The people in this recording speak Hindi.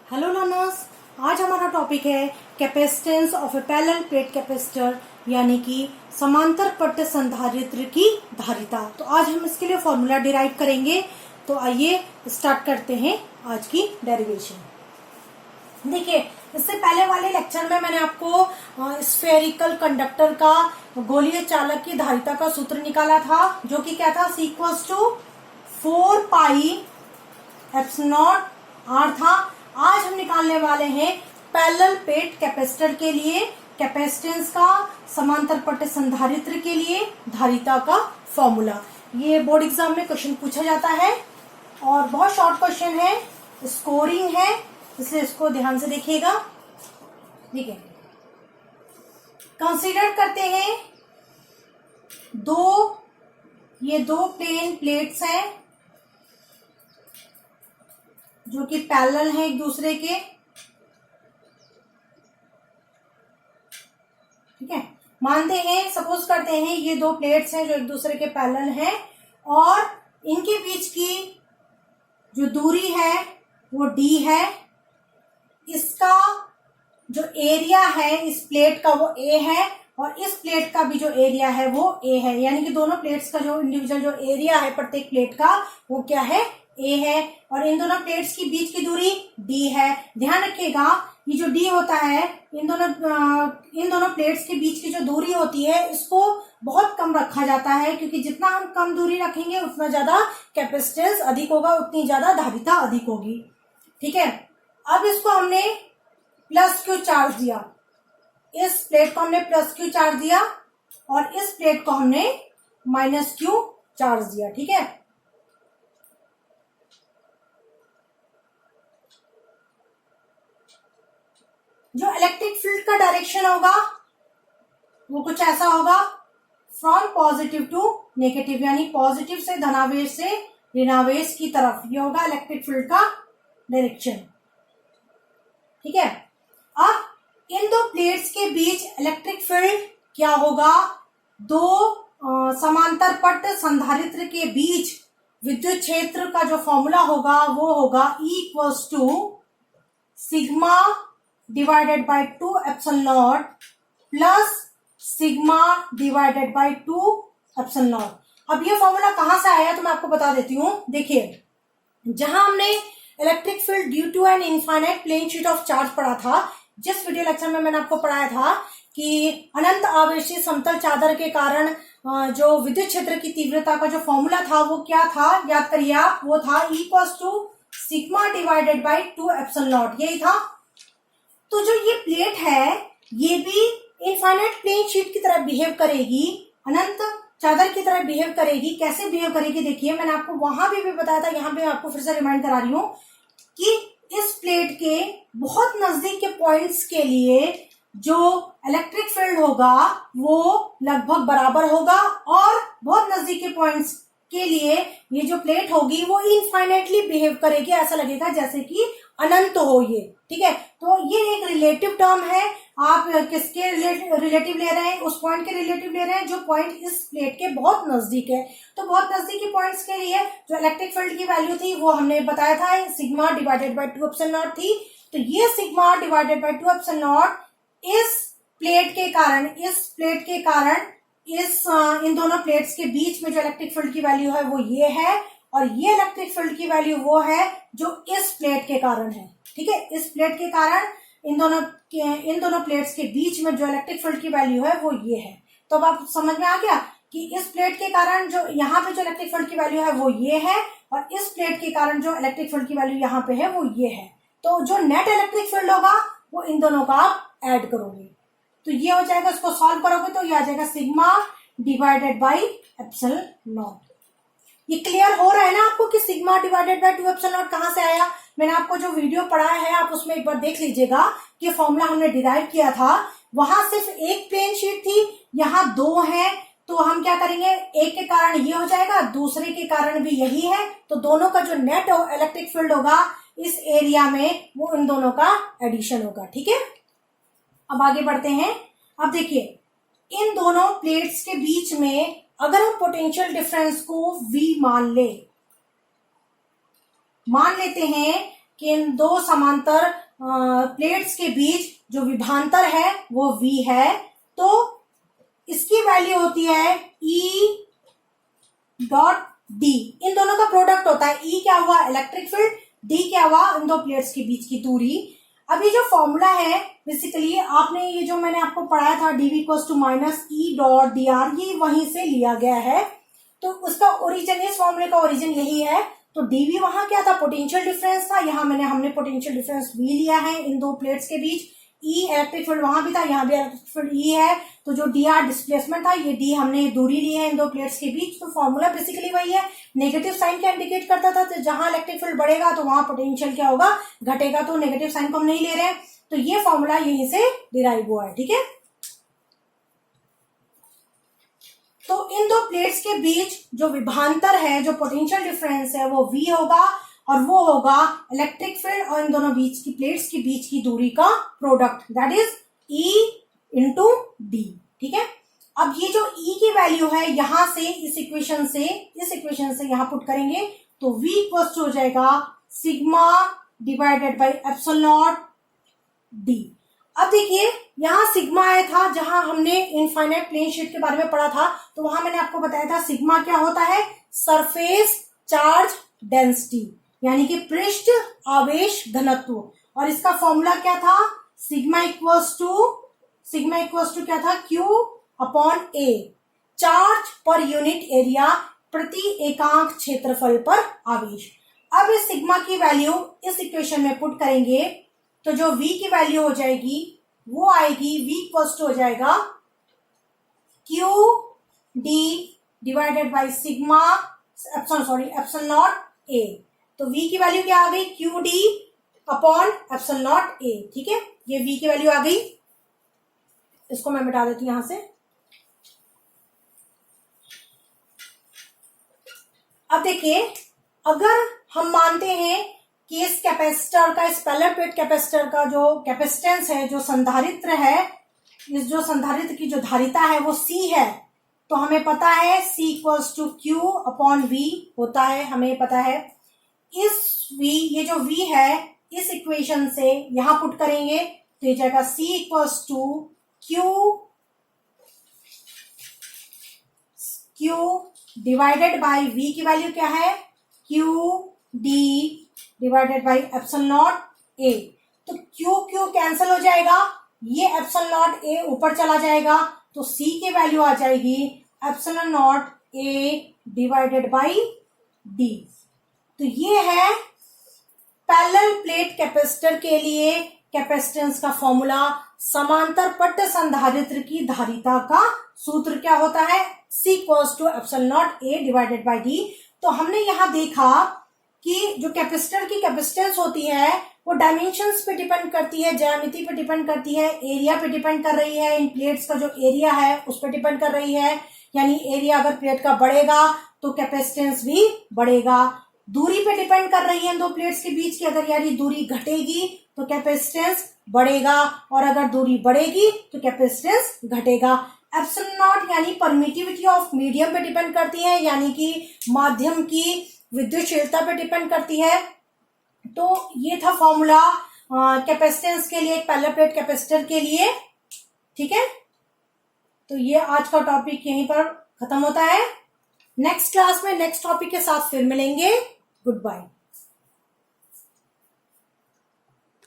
हेलो लर्नर्स, आज हमारा टॉपिक है capacitance of A parallel plate capacitor यानी कि समांतर पट्ट संधारित्र की धारिता। तो आज हम इसके लिए फॉर्मूला डिराइव करेंगे। तो आइए स्टार्ट करते हैं आज की डेरिवेशन। देखिए, इससे पहले वाले लेक्चर में मैंने आपको स्फेरिकल कंडक्टर का गोलीय चालक की धारिता का सूत्र निकाला था, जो कि क्या था, C = 4 पाई एप्सिलॉन r था। आज हम निकालने वाले हैं पैरेलल प्लेट कैपेसिटर के लिए कैपेसिटेंस का, समांतर पट्ट संधारित्र के लिए धारिता का फॉर्मूला। ये बोर्ड एग्जाम में क्वेश्चन पूछा जाता है और बहुत शॉर्ट क्वेश्चन है, स्कोरिंग है, इसलिए इसको ध्यान से देखिएगा। ठीक है, कंसीडर करते हैं ये दो प्लेन प्लेट्स हैं जो कि पैरेलल हैं एक दूसरे के। ठीक है, मानते हैं, सपोज करते हैं ये दो प्लेट्स हैं जो एक दूसरे के पैरेलल हैं और इनके बीच की जो दूरी है वो d है। इसका जो एरिया है इस प्लेट का वो a है और इस प्लेट का भी जो एरिया है वो a है, यानी कि दोनों प्लेट्स का जो इंडिविजुअल जो एरिया है प्रत्येक प्लेट का वो क्या है, a है। और इन दोनों प्लेट्स की बीच की दूरी d है। ध्यान रखिएगा, ये जो d होता है, इन दोनों प्लेट्स के बीच की जो दूरी होती है इसको बहुत कम रखा जाता है, क्योंकि जितना हम कम दूरी रखेंगे उतना ज्यादा कैपेसिटेंस अधिक होगा, उतनी ज्यादा धारिता अधिक होगी। ठीक है, अब इसको हमने +q चार्ज दिया, इस प्लेट को हमने +q चार्ज दिया और इस प्लेट को हमने -q चार्ज दिया। ठीक है, जो इलेक्ट्रिक फील्ड का डायरेक्शन होगा वो कुछ ऐसा होगा, फ्रॉम पॉजिटिव टू नेगेटिव, यानी पॉजिटिव से धनावेश से ऋणावेश की तरफ, ये होगा इलेक्ट्रिक फील्ड का डायरेक्शन। ठीक है, अब इन दो प्लेट्स के बीच इलेक्ट्रिक फील्ड क्या होगा, दो समांतर पट्ट संधारित्र के बीच विद्युत क्षेत्र का जो फॉर्मूला होगा वो होगा E sigma divided by 2 epsilon not plus sigma divided by 2 epsilon not. अब ये फॉर्मूला कहां से आया तो मैं आपको बता देती हूँ। देखिए, जहां हमने electric field due to an infinite plane sheet of charge पढ़ा था, जिस वीडियो लेक्चर में मैंने आपको पढ़ाया था कि अनंत आवेशित समतल चादर के कारण जो विद्युत क्षेत्र की तीव्रता का जो फॉर्मूला था वो क्या था, याद करिए आप, वो था E sigma divided by 2 epsilon not, यही था। तो जो ये प्लेट है ये भी इनफाइनाइट प्लेन शीट की तरह बिहेव करेगी, अनंत चादर की तरह बिहेव करेगी। कैसे बिहेव करेगी, देखिए, मैंने आपको वहां भी बताया था, यहाँ पे आपको फिर से रिमाइंड करा रही हूँ कि इस प्लेट के बहुत नजदीक के पॉइंट्स के लिए जो इलेक्ट्रिक फील्ड होगा वो लगभग बराबर होगा और बहुत नजदीक के पॉइंट्स के लिए ये जो प्लेट होगी वो इनफाइनाइटली बिहेव करेगी, ऐसा लगेगा जैसे कि अनंत हो ये। ठीक है, तो ये एक रिलेटिव टर्म है। आप किसके रिलेटिव ले रहे हैं, उस पॉइंट के रिलेटिव ले रहे हैं जो पॉइंट इस प्लेट के बहुत नजदीक है। तो बहुत नजदीकी पॉइंट्स के लिए जो इलेक्ट्रिक फील्ड की वैल्यू थी वो हमने बताया था, sigma divided by 2 epsilon not थी। तो ये sigma divided by 2 epsilon not इस प्लेट के कारण इन दोनों प्लेट्स के बीच में जो इलेक्ट्रिक फील्ड की वैल्यू है वो ये है, और ये इलेक्ट्रिक फील्ड की वैल्यू वो है जो इस प्लेट के कारण है। ठीक है, इस प्लेट के कारण इन दोनों प्लेट्स के बीच में जो इलेक्ट्रिक फील्ड की वैल्यू है वो ये है। तो अब आप समझ में आ गया कि इस प्लेट के कारण जो यहाँ पे जो इलेक्ट्रिक फील्ड की वैल्यू है वो ये है और इस प्लेट के कारण जो इलेक्ट्रिक फील्ड की वैल्यू यहाँ पे है वो ये है। तो जो नेट इलेक्ट्रिक फील्ड होगा वो इन दोनों का आप ऐड करोगे तो ये हो जाएगा, इसको सॉल्व करोगे तो ये आ जाएगा sigma divided by epsilon not. ये क्लियर हो रहा है ना आपको कि sigma divided by 2 epsilon not कहां से आया। मैंने आपको जो वीडियो पढ़ाया है आप उसमें एक बार देख लीजिएगा कि फॉर्मूला हमने डिराइव किया था, वहां सिर्फ एक प्लेन शीट थी, यहाँ दो है। तो हम क्या करेंगे, एक के कारण ये हो जाएगा, दूसरे के कारण भी यही है, तो दोनों का जो नेट इलेक्ट्रिक फील्ड होगा इस एरिया में वो इन दोनों का एडिशन होगा। ठीक है, अब आगे बढ़ते हैं। अब देखिए, इन दोनों प्लेट्स के बीच में अगर हम पोटेंशियल डिफरेंस को V मान लेते हैं कि इन दो समांतर प्लेट्स के बीच जो विभांतर है वो V है, तो इसकी वैल्यू होती है E डॉट डी। इन दोनों का प्रोडक्ट होता है। E क्या हुआ, इलेक्ट्रिक फील्ड, D क्या हुआ, इन दो प्लेट्स के बीच की दूरी। अब ये जो फॉर्मूला है बेसिकली आपने ये जो मैंने आपको पढ़ाया था dV equals to minus E dot dr, ये वहीं से लिया गया है। तो उसका ओरिजिन, इस फॉर्मूले का ओरिजिन यही है। तो dV वहां क्या था, पोटेंशियल डिफरेंस था, यहाँ हमने पोटेंशियल डिफरेंस V लिया है इन दो प्लेट्स के बीच। E इलेक्ट्रिक फील्ड वहां भी था, यहाँ भी इलेक्ट्रिक फील्ड E है, तो जो dr डिस्प्लेसमेंट था, ये d हमने दूरी ली है इन दो प्लेट्स के बीच। तो फॉर्मूला बेसिकली वही है। नेगेटिव साइन क्या इंडिकेट करता था, तो जहां इलेक्ट्रिक फील्ड बढ़ेगा तो वहां पोटेंशियल क्या होगा, घटेगा, तो नेगेटिव साइन को हम नहीं ले रहे हैं। तो ये फॉर्मूला यहीं से डिराइव हुआ है, ठीक है। तो इन दो प्लेट्स के बीच जो विभांतर है, जो पोटेंशियल डिफरेंस है, वो V होगा, और वो होगा इलेक्ट्रिक फील्ड और इन दोनों बीच की प्लेट्स के बीच की दूरी का product, that is E into D, ठीक है। अब ये जो E की वैल्यू है, यहां से इस इक्वेशन से यहां पुट करेंगे तो V इक्वल्स हो जाएगा sigma divided by epsilon not D. अब देखिए यहां सिग्मा आया था, जहां हमने इनफाइनाइट प्लेन शीट के बारे में पढ़ा था, तो वहां मैंने आपको बताया था सिग्मा क्या होता है, सरफेस चार्ज डेंसिटी, यानी कि पृष्ठ आवेश घनत्व। और इसका फॉर्मूला क्या था, सिग्मा इक्वल्स टू क्या था, Q upon A, charge per unit area, प्रति एकांक क्षेत्रफल पर आवेश। अब इस सिग्मा की वैल्यू इस इक्वेशन में पुट करेंगे तो जो V की वैल्यू हो जाएगी वो आएगी, V इक्वल्स टू हो जाएगा Q D divided by sigma epsilon nought A। तो V की वैल्यू क्या आ गई, Q D upon epsilon nought A, ठीक है। ये V की वैल्यू आ गई, इसको मैं मिटा देती हूं यहां से। अब देखिए, अगर हम मानते हैं कि इस कैपेसिटर का, इस पैरेलल प्लेट कैपेसिटर का जो कैपेसिटेंस है, जो संधारित्र है, इस जो संधारित्र की जो धारिता है वो C है, तो हमें पता है C equals to Q upon V होता है, हमें पता है। इस V, ये जो V है, इस इक्वेशन से यहां पुट करेंगे तो ये जाएगा C equals to Q divided by V की वैल्यू क्या है, Q D divided by epsilon nought A। तो Q कैंसिल हो जाएगा, ये एप्सिलॉन नॉट A ऊपर चला जाएगा, तो C की वैल्यू आ जाएगी epsilon nought A divided by D। तो ये है पैरेलल प्लेट कैपेसिटर के लिए कैपेसिटेंस का फॉर्मूला। समांतर पट्ट संधारित्र की धारिता का सूत्र क्या होता है, C equals to epsilon nought A divided by D। तो हमने यहां देखा कि जो कैपेसिटर की कैपेसिटेंस होती है वो डायमेंशंस पे डिपेंड करती है, ज्यामिति पे डिपेंड करती है, एरिया पे डिपेंड कर रही है, इन प्लेट्स का जो एरिया है उस पर डिपेंड कर रही है। यानी एरिया अगर प्लेट का बढ़ेगा तो कैपेसिटेंस भी बढ़ेगा। दूरी पे डिपेंड कर रही है दो प्लेट्स के बीच की, अगर यानी दूरी घटेगी तो कैपेसिटेंस बढ़ेगा, और अगर दूरी बढ़ेगी तो कैपेसिटेंस घटेगा। एप्सिलॉन नॉट यानी परमिटिविटी ऑफ मीडियम पे डिपेंड करती है, यानी कि माध्यम की विद्युतशीलता पे डिपेंड करती है। तो ये था फॉर्मूला कैपेसिटेंस के लिए, पैरेलल प्लेट कैपेसिटर के लिए, ठीक है। तो ये आज का टॉपिक यहीं पर खत्म होता है। नेक्स्ट क्लास में नेक्स्ट टॉपिक के साथ फिर मिलेंगे। Good bye.